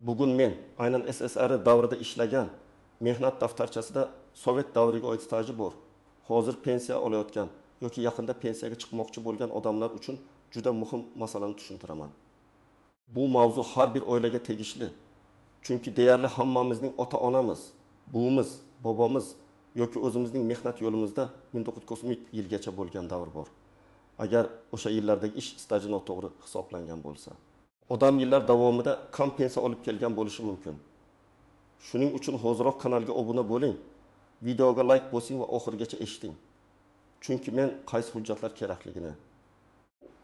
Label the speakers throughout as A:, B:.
A: Bugun men aynan SSR davrida ishlagan mehnat daftarchasida Sovet davriga oid staji bor. Hozir pensiya olayotgan yoki yaqinda pensiyaga chiqmoqchi bo'lgan odamlar uchun juda muhim masalani tushuntiraman. Bu mavzu har bir oilaga tegishli. Chunki deyarli hammamizning ota-onamiz, buvimiz, bobomiz yoki o'zimizning mehnat yo'limizda 1990 yilgacha bo'lgan davr bor. Agar o'sha yillardagi ish staji noto'g'ri hisoblangan bo'lsa. Odam yillar davomida kam pensiya olib kelgan bo'lishi mumkin. Shuning uchun hoziroq kanalga obuna bo'ling, videoga like bosing va oxirigacha eshiting. Chunki men qaysi hujjatlar kerakligini,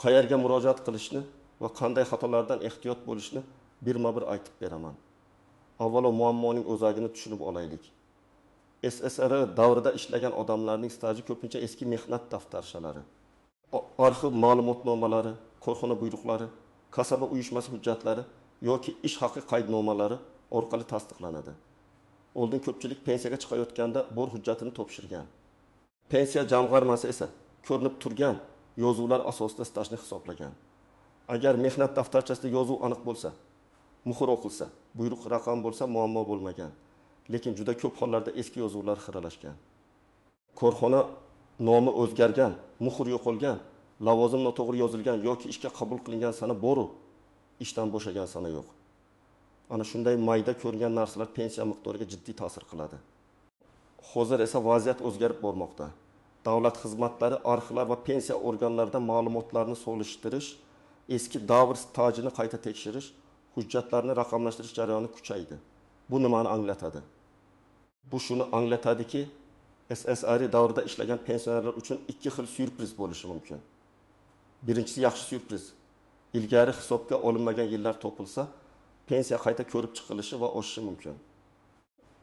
A: qayerga murojaat qilishni va qanday xatolardan ehtiyot bo'lishni birma-bir aytib beraman. Avvalo muammoning o'zagini tushunib olaylik. SSR davrida ishlagan odamlarning staji ko'pincha eski mehnat daftarchalari, arxiv ma'lumotnomalari, korxona buyruqlari, kasaba uyushmasi hujjatlari yoki ish haqi qaydnomalari orqali tasdiqlanadi. Oldin ko'pchilik pensiyaga chiqayotganda bor hujjatini topshirgan. Pensiya jamg'armasi esa ko'rinib turgan yozuvlar asosida stajni hisoblagan. Agar mehnat daftarchasida yozuv aniq bo'lsa, muhr o'qilsa, buyruq raqam bo'lsa muammo bo'lmagan. Lekin juda ko'p hollarda eski yozuvlar xiralashgan. Korxona nomi o'zgargan, muhr yo'qolgan, lavozim noto'g'ri yozilgan yoki ishga qabul qilingan sana bor, ishdan bo'shagan sana yo'q. Ana shunday mayda ko'rgan narsalar pensiya miqdoriga jiddiy ta'sir qiladi. Hozir esa vaziyat o'zgarib bormoqda. Davlat xizmatlari, arxivlar va pensiya organlarida ma'lumotlarni solishtirish, eski davr stajini qayta tekshirish, hujjatlarni raqamlashtirish jarayoni kuchaydi. Bu nimani anglatadi? Bu shuni anglatadiki, SSR davrida ishlagan pensionerlar uchun ikki xil syurpriz bo'lishi mumkin. Birinchisi yaxshi syurpriz. Ilgari hisobga olinmagan yillar topilsa, pensiya qayta ko'rib chiqilishi va oshishi mumkin.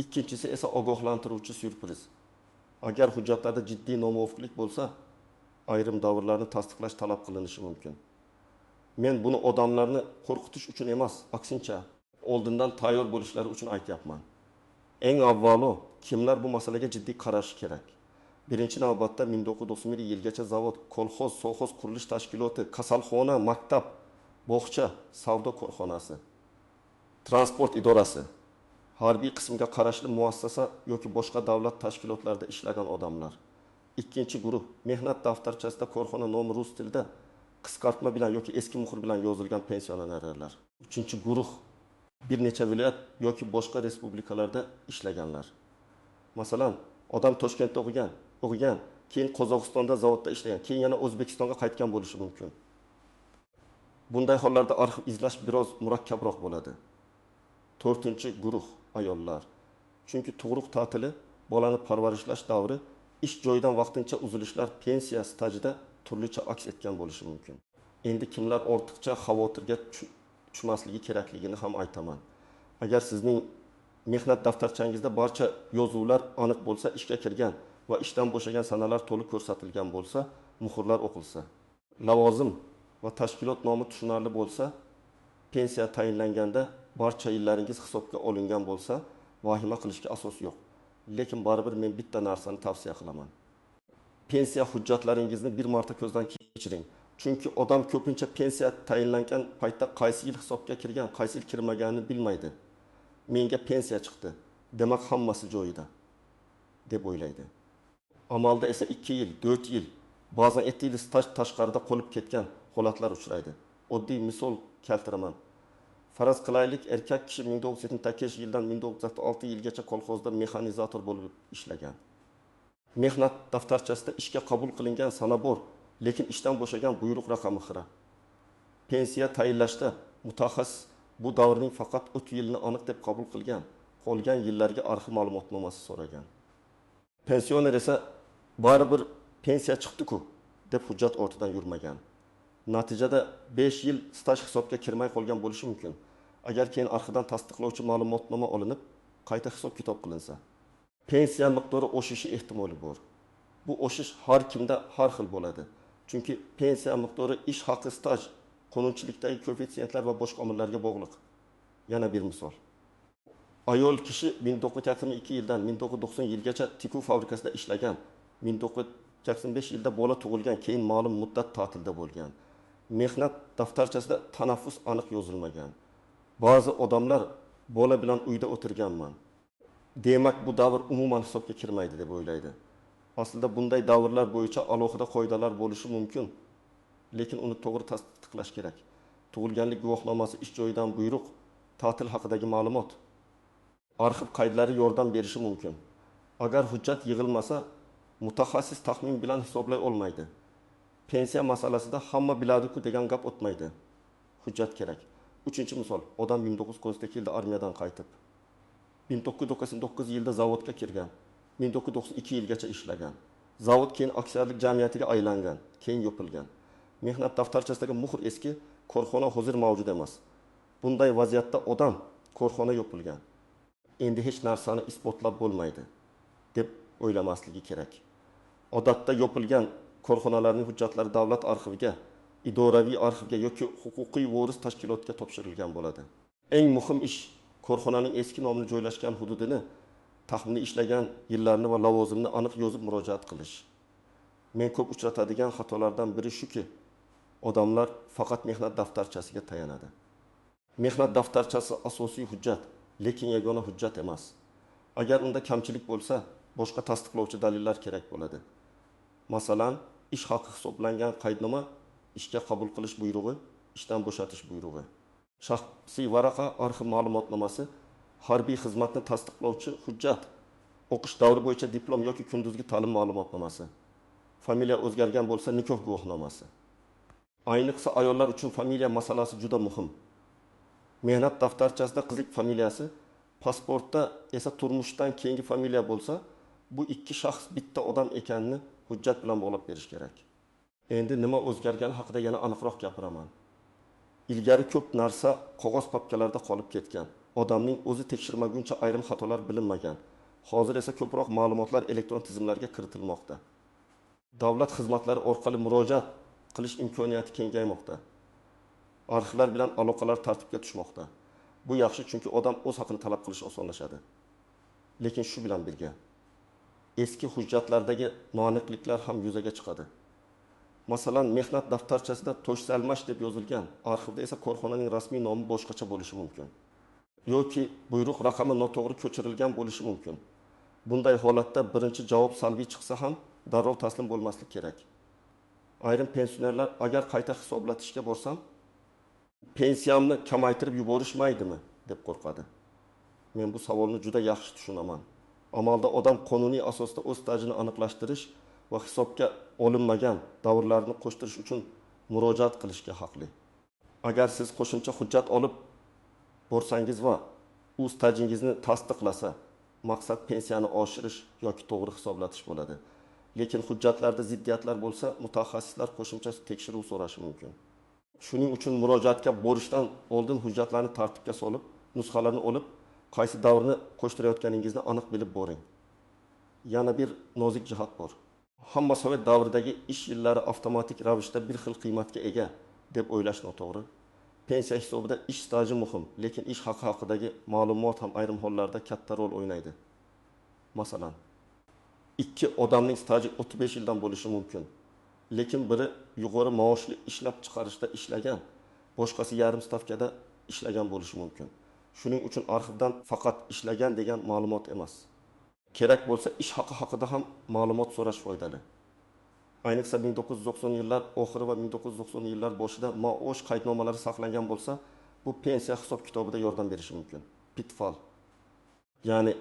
A: Ikkinchisi esa ogohlantiruvchi syurpriz. Agar hujjatlarda jiddiy nomuvofiqlik bo'lsa, ayrim davrlarni tasdiqlash talab qilinishi mumkin. Men buni odamlarni qo'rqitish uchun emas, aksincha, oldindan tayyor bo'lishlari uchun aytyapman. Eng avvalo, kimlar bu masalaga jiddiy qarashi kerak? Birinchi navbatda 1991 yilgacha zavod, kolxoz, sovxoz qurilish tashkiloti, kasalxona, maktab, bog'cha, savdo korxonasi, transport idorasi, harbiy qismga qarashli muassasa yoki boshqa davlat tashkilotlarida ishlagan odamlar. Ikkinchi guruh, mehnat daftarchasida korxona nomi rus tilida qisqartma bilan yoki eski muhr bilan yozilgan pensionerlar. Uchinchi guruh, bir necha viloyat yoki boshqa respublikalarda ishlaganlar. Masalan, odam Toshkentda o'qigan, keyin Qozog'istonda zavodda ishlagan, keyin yana O'zbekistonga qaytgan bo'lishi mumkin. Bunday hollarda arxiv izlash biroz murakkabroq bo'ladi. To'rtinchi guruh ayollar. Chunki tug'ruq ta'tili, bolani parvarishlash davri, ish joyidan vaqtincha uzilishlar pensiya stajida turlicha aks etgan bo'lishi mumkin. Endi kimlar ortiqcha xavotirga tushmasligi kerakligini ham aytaman. Agar sizning mehnat daftarchangizda barcha yozuvlar aniq bo'lsa, ishga kirgan va ishdan bo'shagan sanalar to'liq ko'rsatilgan bo'lsa, muhrlar o'qilsa, lavozim va tashkilot nomi tushunarli bo'lsa, pensiya tayinlanganda barcha yillaringiz hisobga olingan bo'lsa, vahima qilishga asos yo'q. Lekin baribir men bitta narsani tavsiya qilaman. Pensiya hujjatlaringizni bir marta ko'zdan kechiring. Chunki odam ko'pincha pensiya tayinlangan paytda qaysi yil hisobga kirgan, qaysi yil kirmaganini bilmaydi. Menga pensiya chiqdi, demak hammasi joyida deb o'ylaydi. Amalda esa 2 yil, 4 yil, ba'zan 7 yil staj tashqarida qolib ketgan holatlar uchraydi. Oddiy misol keltiraman. Faraz qilaylik, erkak kishi 1978 yildan 1996 yilgacha kolxozda mexanizator bo'lib ishlagan. Mehnat daftarchasida ishga qabul qilingan sana bor, lekin ishdan bo'shagan buyruq raqami xira. Pensiya tayinlashda mutaxassis bu davrning faqat 30 yilni aniq deb qabul qilgan, qolgan yillarga arxiv ma'lumotnomasi so'ragan. Pensioner esa baribir pensiya chiqdi-ku deb hujjat ortidan yurmagan. Natijada 5 yil staj hisobga kirmay qolgan bo'lishi mumkin. Agar keyin arxivdan tasdiqlovchi ma'lumotnoma olinib, qayta hisob-kitob qilinsa, pensiya miqdori oshishi ehtimoli bor. Bu oshish har kimda har xil bo'ladi. Chunki pensiya miqdori ish haqi, staj, qonunchilikdagi koeffitsiyentlar va boshqa omillarga bog'liq. Yana bir misol. Ayol kishi 1982 yildan 1990 yilgacha tikuv fabrikasida ishlagan, 1985 yilda bola tug'ilgan, keyin ma'lum muddat ta'tilda bo'lgan. Mehnat daftarchasida tanaffus aniq yozilmagan. Ba'zi odamlar bola bilan uyda o'tirganman. Demak, bu davr umuman hisobga kirmaydi deb o'ylaydi. Aslida bunday davrlar bo'yicha alohida qoidalar bo'lishi mumkin, lekin uni to'g'ri tasdiqlash kerak. Tug'ilganlik guvohnomasi, ish joyidan buyruq, ta'til haqidagi ma'lumot, arxiv qaydlari yordam berishi mumkin. Agar hujjat yig'ilmasa, mutaxassis taxmin bilan hisoblay olmaydi. Pensiya masalasida hamma biladi-ku degan gap o'tmaydi. Hujjat kerak. 3-misol, odam 1992 yilda armiyadan qaytib, 1999 yilda zavodga kirgan, 1992 yilgacha ishlagan. Zavod keyin aksiyadorlik jamiyatiga aylangan, keyin yopilgan. Mehnat daftarchasidagi muhr eski, korxona hozir mavjud emas. Bunday vaziyatda odam korxona yopilgan. Endi hech narsani isbotlab bo'lmaydi deb o'ylamasligi kerak. Odatda yopilgan korxonalarning hujjatlari davlat arxiviga, idoraviy arxivga yoki huquqiy voris tashkilotga topshirilgan bo'ladi. Eng muhim ish korxonaning eski nomini joylashgan hududini, taxminiy ishlagan yillarni va lavozimni aniq yozib murojaat qilish. Men ko'p uchratadigan xatolardan biri shuki, odamlar faqat mehnat daftarchasiga tayanadi. Mehnat daftarchasi asosiy hujjat, lekin yagona hujjat emas. Agar unda kamchilik bo'lsa, boshqa tasdiqlovchi dalillar kerak bo'ladi. Masalan, ish haqi hisoblangan qaydnoma, ishga qabul qilish buyrug'i, ishdan bo'shatish buyrug'i. Shaxsiy varaqa, arxiv ma'lumotnomasi, harbiy xizmatni tasdiqlovchi hujjat, o'qish davri bo'yicha diplom yoki kunduzgi ta'lim ma'lumotnomasi. Familiya o'zgargan bo'lsa, nikoh guvohnomasi. Ayniqsa ayollar uchun familiya masalasi juda muhim. Mehnat daftarchasida qizlik familiyasi, pasportda esa turmushdan keyingi familiya bo'lsa, bu ikki shaxs bitta odam ekanini hujjat bilan bog'lab berish kerak. Endi nima o'zgargani haqida yana aniqroq gapiraman. Ilgari ko'p narsa qog'oz papkalarda qolib ketgan. Odamning o'zi tekshirmaguncha ayrim xatolar bilinmagan. Hozir esa ko'proq ma'lumotlar elektron tizimlarga kiritilmoqda. Davlat xizmatlari orqali murojaat qilish imkoniyati kengaymoqda. Arxivlar bilan aloqalar tartibga tushmoqda. Bu yaxshi, chunki odam o'z haqini talab qilish osonlashadi. Lekin shu bilan birga eski hujjatlardagi noaniqliklar ham yuzaga chiqadi. Masalan, mehnat daftarchasida Toshsalmash deb yozilgan, arxivda esa korxonaning rasmiy nomi boshqacha bo'lishi mumkin. Yoki buyruq raqami noto'g'ri ko'chirilgan bo'lishi mumkin. Bunday holatda birinchi javob salbiy chiqsa ham darrov taslim bo'lmaslik kerak. Ayrim pensionerlar agar qayta hisoblatishga borsam, pensiyamni kamaytirib yuborishmaydimi deb qo'rqadi. Men bu savolni juda yaxshi tushunaman. Amalda odam qonuniy asosda o'z stajini aniqlashtirish va hisobga olinmagan davrlarni qo'shtirish uchun murojaat qilishga haqli. Agar siz qo'shimcha hujjat olib borsangiz va u stajingizni tasdiqlasa, maqsad pensiyani oshirish yoki to'g'ri hisoblatish bo'ladi. Lekin hujjatlarda ziddiyatlar bo'lsa, mutaxassislar qo'shimcha tekshiruv so'rashi mumkin. Shuning uchun murojaatga borishdan oldin hujjatlarni tartibga solib, nusxalarni olib, qaysi davrni qo'shtirayotganingizni aniq bilib boring. Yana bir nozik jihat bor. Hamma sovet davridagi ish yillari avtomatik ravishda bir xil qiymatga ega deb o'ylash noto'g'ri. Pensiya hisobida ish staji muhim, lekin ish haqi haqidagi ma'lumot ham ayrim hollarda katta rol o'ynaydi. Masalan, ikki odamning staji 35 yildan bo'lishi mumkin. Lekin biri yuqori maoshli ishlab chiqarishda ishlagan, boshqasi yarim stavkada ishlagan bo'lishi mumkin. Shuning uchun arxivdan faqat ishlagan degan ma'lumot emas. Kerak bo'lsa ish haqi haqida ham ma'lumot so'rash foydali. Ayniqsa 1990 yillar oxiri va 1990 yillar boshida maosh qaydnomalari saqlangan bo'lsa, bu pensiya hisob kitobida yordam berishi mumkin. Pitfall. Ya'ni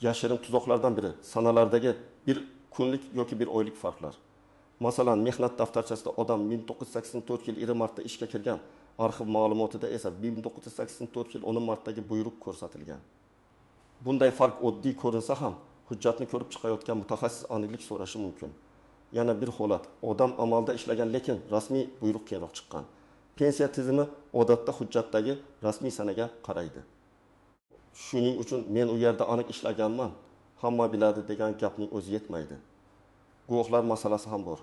A: yashirin tuzoqlardan biri sanalardagi bir kunlik yoki bir oylik farqlar. Masalan, mehnat daftarchasida odam 1984 yil 2 martda ishga kirgan, arxiv ma'lumotida esa 1984 yil 10 martdagi buyruq ko'rsatilgan. Bunday farq oddiy ko'rinsa ham, hujjatni ko'rib chiqayotgan mutaxassis aniqlik so'rashi mumkin. Yana bir holat, odam amalda ishlagan, lekin rasmiy buyruq keyinroq chiqqan. Pensiya tizimi odatda hujjatdagi rasmiy sanaga qaraydi. Shuning uchun men u yerda aniq ishlaganman, hamma biladi degan gapning o'zi yetmaydi. Guvohlar masalasi ham bor.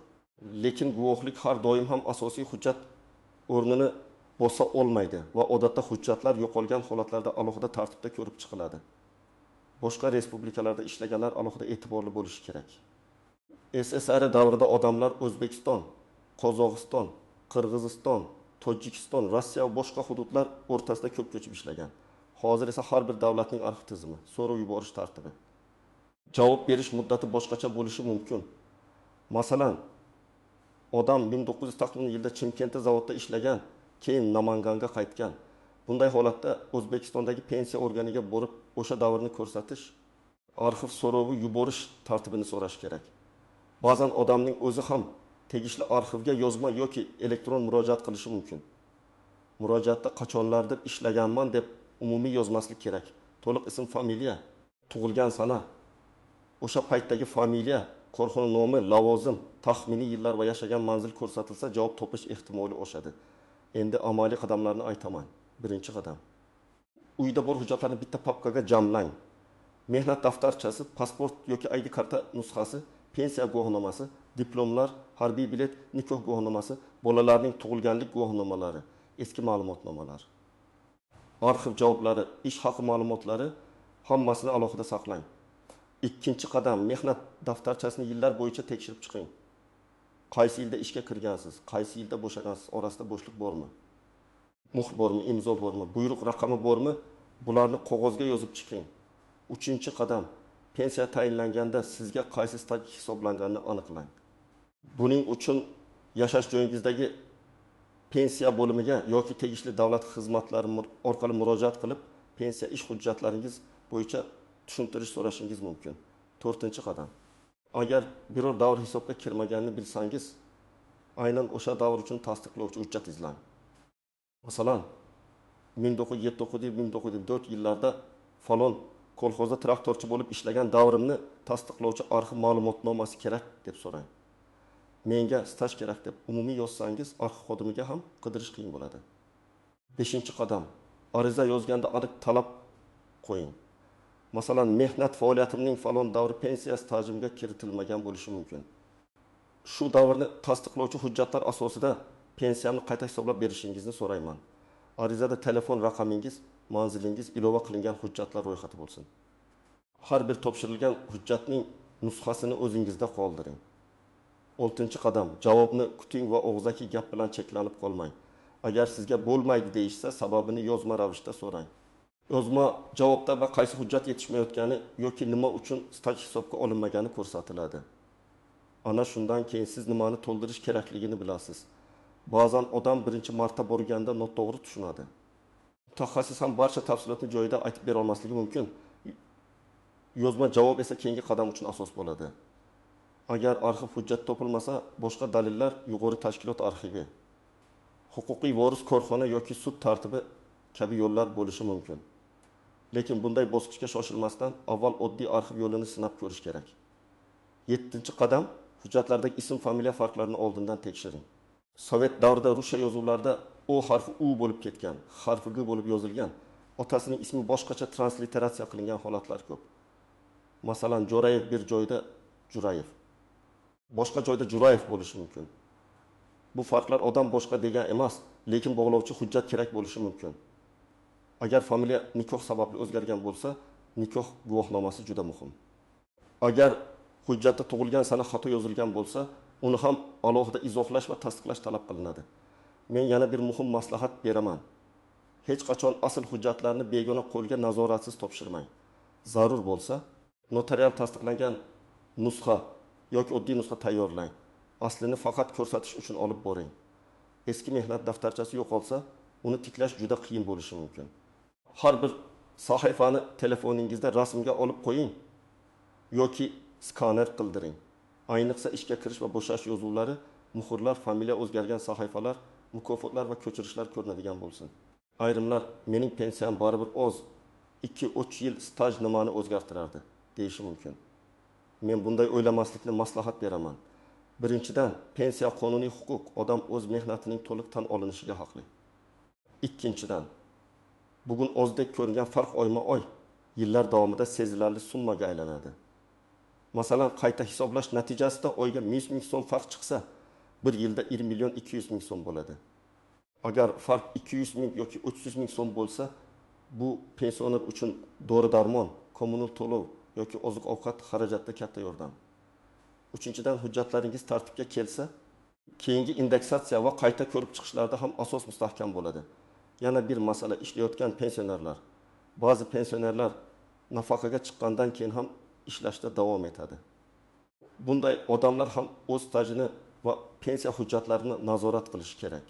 A: Lekin guvohlik har doim ham asosiy hujjat o'rnini bosa olmaydi va odatda hujjatlar yo'qolgan holatlarda alohida tartibda ko'rib chiqiladi. Boshqa respublikalarda ishlaganlar alohida e'tiborli bo'lishi kerak. SSR davrida odamlar O'zbekiston, Qozog'iston, Qirg'iziston, Tojikiston, Rossiya va boshqa hududlar o'rtasida ko'p ko'chib ishlagan. Hozir esa har bir davlatning arxiv tizimi, so'rov yuborish tartibi. Javob berish muddati boshqacha bo'lishi mumkin. Masalan, odam 1940 yilda Chimkentda zavodda ishlagan, keyin Namanganga qaytgan. Bunday holatda O'zbekistondagi pensiya organiga borib, o'sha davrni ko'rsatish, arxiv so'rovi yuborish tartibini so'rash kerak. Ba'zan odamning o'zi ham tegishli arxivga yozma yoki elektron murojaat qilishi mumkin. Murojaatda qachonlardir ishlaganman deb umumiy yozmaslik kerak. To'liq ism, familiya, tug'ilgan sana, o'sha paytdagi familiya, korxona nomi, lavozim, taxminiy yillar va yashagan manzil ko'rsatilsa, javob topish ehtimoli oshadi. Endi amaliy qadamlarni aytaman. Birinchi qadam. Uyda bor hujjatlarni bitta papkaga jamlang. Mehnat daftarchasi, pasport yoki ID karta nusxasi, pensiya guvohnomasi, diplomlar, harbiy bilet, nikoh guvohnomasi, bolalarning tug'ilganlik guvohnomalari, eski ma'lumotnomalar. Arxiv javoblari, ish haqi ma'lumotlari hammasini alohida saqlang. Ikkinchi qadam, mehnat daftarchasini yillar bo'yicha tekshirib chiqing. Qaysi yilda ishga kirgansiz, qaysi yilda bo'shagansiz, orasida bo'shliq bormi? Muhr bormi, imzo bormi, buyruq raqami bormi? Bularni qog'ozga yozib chiqing. Uchinchi qadam, pensiya tayinlanganda sizga qaysi staj hisoblanganini aniqlang. Buning uchun yashash joyingizdagi pensiya bo'limiga yoki tegishli davlat xizmatlari orqali murojaat qilib, pensiya ish hujjatlaringiz bo'yicha tushuntirish so'rashingiz mumkin. To'rtinchi qadam. Agar biror davr hisobga kirmaganini bilsangiz, aynan o'sha davr uchun tasdiqlovchi hujjat izlang. Masalan, 1979-1904 yillarda falon kolxozda traktorchi bo'lib ishlagan davrimni tasdiqlovchi arxiv ma'lumotnomasi kerak deb so'rang. Menga staj kerak deb umumiy yozsangiz, arxiv xodimiga ham qidirish qiyin bo'ladi. 5-qadam. Ariza yozganda aniq talab qo'ying. Masalan, mehnat faoliyatimning falon davri pensiya stajimga kiritilmagan bo'lishi mumkin. Shu davrni tasdiqlovchi hujjatlar asosida pensiyamni qayta hisoblab berishingizni so'rayman. Arizada telefon raqamingiz, manzilingiz, ilova qilingan hujjatlar ro'yxati bo'lsin. Har bir topshirilgan hujjatning nusxasini o'zingizda qoldiring. 6-qadam. Javobni kuting va og'zaki gap bilan cheklanib qolmang. Agar sizga bo'lmaydi deyishsa, sababini yozma ravishda so'rang. Yozma javobda va qaysi hujjat yetishmayotgani yoki nima uchun staj hisobga olinmagani ko'rsatiladi. Ana shundan keyin siz nimani to'ldirish kerakligini bilasiz. Ba'zan odam birinchi marta borganda noto'g'ri tushunadi. Mutaxassis ham barcha tafsilotni joyida aytib bera olmasligi mumkin. Yozma javob esa keyingi qadam uchun asos bo'ladi. Agar arxiv hujjat topilmasa, boshqa dalillar yuqori tashkilot arxivi, huquqiy voris korxona yoki sud tartibi kabi yo'llar bo'lishi mumkin. Lekin bunday bosqichga shoshilmasdan avval oddiy arxiv yo'lini sinab ko'rish kerak. 7-qadam, hujjatlardagi ism, familiya farqlarini oldindan tekshiring. Sovet davrida ruscha yozuvlarda O harfi U bo'lib ketgan, harfi G bo'lib yozilgan, otasining ismi boshqacha transliteratsiya qilingan holatlar ko'p. Masalan, Jo'rayev bir joyda Jurayev, boshqa joyda Jurayev bo'lishi mumkin. Bu farqlar odam boshqa degan emas, lekin bog'lovchi hujjat kerak bo'lishi mumkin. Agar familiya nikoh sababli o'zgargan bo'lsa, nikoh guvohnomasi juda muhim. Agar hujjatda tug'ilgan sana xato yozilgan bo'lsa, uni ham alohida izohlash va tasdiqlash talab qilinadi. Men yana bir muhim maslahat beraman. Hech qachon asl hujjatlarni begona qo'lga nazoratsiz topshirmang. Zarur bo'lsa, notarial tasdiqlangan nusxa yoki oddiy nusxa tayyorlang. Aslini faqat ko'rsatish uchun olib boring. Eski mehnat daftarchasi yo'qolsa, uni tiklash juda qiyin bo'lishi mumkin. Har bir sahifani telefoningizda rasmga olib qo'ying yoki skaner qildiring. Ayniqsa ishga kirish va bo'shash yozuvlari, muhrlar, familiya o'zgargan sahifalar, mukofotlar va ko'chirishlar ko'rinadigan bo'lsin. Ayrimlar mening pensiyam baribir oz, 2-3 yil staj nimani o'zgartirardi deyishi mumkin. Men bunday o'ylamaslikni maslahat beraman. Birinchidan, pensiya qonuniy huquq, odam o'z mehnatining to'liq tan olinishiga haqli. Ikkinchidan, bugun ozdek ko'ringan farq oyma-oy yillar davomida sezilarli summaga aylanadi. Masalan, qayta hisoblash natijasida oyga 100 ming so'm farq chiqsa, bir yilda 1 200 ming so'm bo'ladi. Agar farq 200 ming yoki 300 ming so'm bo'lsa, bu pensioner uchun dori-darmon, kommunal to'lov yoki oziq-ovqat xarajatida katta yordam. Uchinchidan, hujjatlaringiz tartibga kelsa, keyingi indeksatsiya va qayta ko'rib chiqishlarda ham asos mustahkam bo'ladi. Yana bir masala, ishlayotgan pensionerlar. Ba'zi pensionerlar nafaqaga chiqqandan keyin ham ishlashda davom etadi. Bunday odamlar ham o'z stajini va pensiya hujjatlarini nazorat qilishi kerak.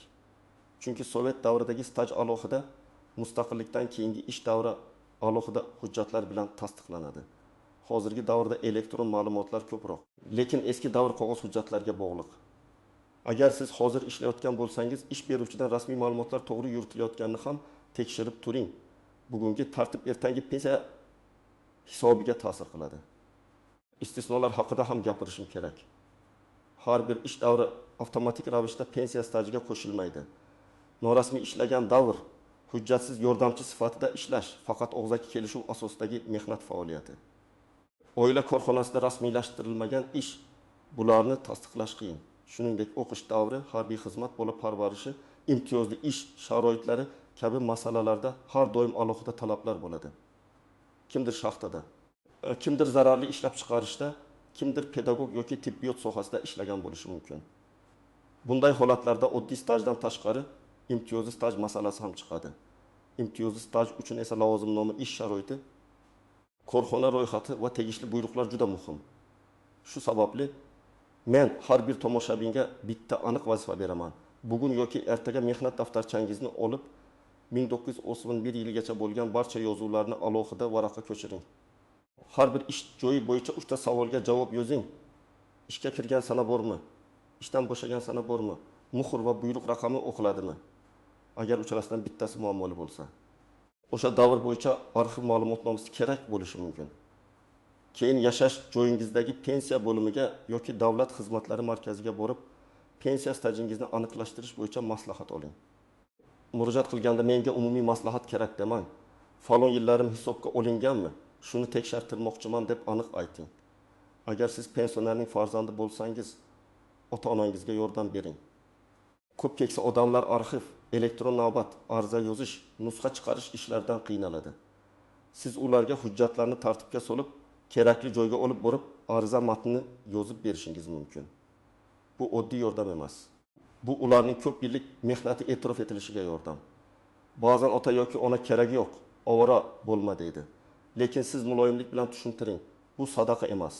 A: Chunki Sovet davridagi staj alohida, mustaqillikdan keyingi ish davri alohida hujjatlar bilan tasdiqlanadi. Hozirgi davrda elektron ma'lumotlar ko'proq, lekin eski davr qog'oz hujjatlarga bog'liq. Agar siz hozir ishlayotgan bo'lsangiz, ish beruvchidan rasmiy ma'lumotlar to'g'ri yuritilayotganini ham tekshirib turing. Bugungi tartib ertangi pensiya hisobiga ta'sir qiladi. Istisnolar haqida ham gapirishim kerak. Har bir ish davri avtomatik ravishda pensiya stajiga qo'shilmaydi. Norasmiy ishlagan davr hujjatsiz yordamchi sifatida ishlash faqat og'zaki kelishuv asosidagi mehnat faoliyati. Oila korxonasida rasmiylashtirilmagan ish, bularni tasdiqlash qiyin. Shuningdek, o'qish davri, harbiy xizmat, bola parvarishi, imtiyozli ish sharoitlari kabi masalalarda har doim alohida talablar bo'ladi. Kimdir shaxtada, kimdir zararli ishlab chiqarishda, kimdir pedagog yoki tibbiyot sohasida ishlagan bo'lishi mumkin. Bunday holatlarda oddiy stajdan tashqari imtiyozli staj masalasi ham chiqadi. Imtiyozli staj uchun esa lavozimnoma, ish sharoiti, korxona ro'yxati va tegishli buyruqlar juda muhim. Shu sababli men har bir tomoshabinga bitta aniq vazifa beraman. Bugun yoki ertaga mehnat daftarchangizni olib, 1991 yiligacha bo'lgan barcha yozuvlarni alohida varaqqa ko'chiring. Har bir ish joyi bo'yicha 3 ta savolga javob yozing. Ishga kirgan sana bormi? Ishdan bo'shagan sana bormi? Muhr va buyruq raqami o'qiladimi? Agar uchalasidan bittasi muammoli bo'lsa, o'sha davr bo'yicha arxiv ma'lumotnomasi kerak bo'lishi mumkin. Keyin yashash joyingizdagi pensiya bo'limiga yoki davlat xizmatlari markaziga borib, pensiya stajingizni aniqlashtirish bo'yicha maslahat oling. Murojaat qilganda menga umumiy maslahat kerak demang. Falon yillarim hisobga olinganmi? Shuni tekshirtirmoqchiman deb aniq ayting. Agar siz pensionerning farzandi bo'lsangiz, ota-onangizga yordam bering. Ko'p keksa odamlar arxiv, elektron navbat, ariza yozish, nusxa chiqarish ishlaridan qiynaladi. Siz ularga hujjatlarni tartibga solib, kerakli joyga olib borib, ariza matnini yozib berishingiz mumkin. Bu oddiy yordam emas. Bu ularning ko'p yillik mehnati e'tirof etilishiga yordam. Ba'zan ota yoki ona keragi yo'q, ovora bo'lma deydi. Lekin siz muloyimlik bilan tushuntiring. Bu sadaqa emas.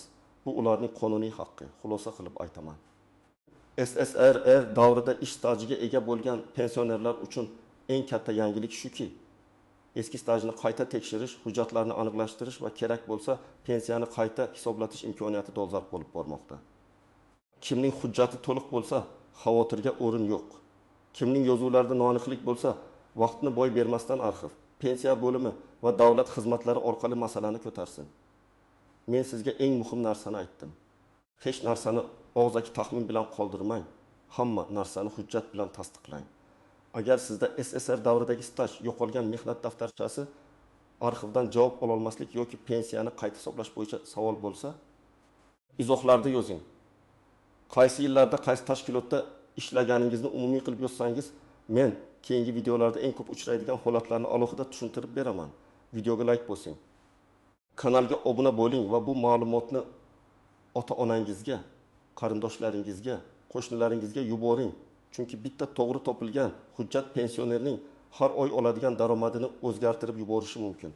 A: Bu ularning qonuniy haqqi. Xulosa qilib aytaman. SSRR davrida ish stajiga ega bo'lgan pensionerlar uchun eng katta yangilik shuki, eski stajni qayta tekshirish, hujjatlarni aniqlashtirish va kerak bo'lsa pensiyani qayta hisoblatish imkoniyati dolzarb bo'lib bormoqda. Kimning hujjati to'liq bo'lsa, xavotirga o'rin yo'q. Kimning yozuvlarida noaniqlik bo'lsa, vaqtni boy bermasdan arxiv, pensiya bo'limi va davlat xizmatlari orqali masalani ko'tarsin. Men sizga eng muhim narsani aytdim. Hech narsani og'zaki taxmin bilan qoldirmang. Hamma narsani hujjat bilan tasdiqlang. Agar sizda SSR davridagi staj, yo'qolgan mehnat daftarchasi, arxivdan javob ola olmaslik yoki pensiyani qayta hisoblash bo'yicha savol bo'lsa, izohlarda yozing. Qaysi yillarda qaysi tashkilotda ishlaganingizni umumiy qilib yozsangiz, men keyingi videolarda eng ko'p uchraydigan holatlarni alohida tushuntirib beraman. Videoga like bosing. Kanalga obuna bo'ling va bu ma'lumotni ota-onangizga, qarindoshlaringizga, qo'shnilaringizga yuboring. Chunki bitta to'g'ri topilgan hujjat pensionerning har oy oladigan daromadini o'zgartirib yuborishi mumkin.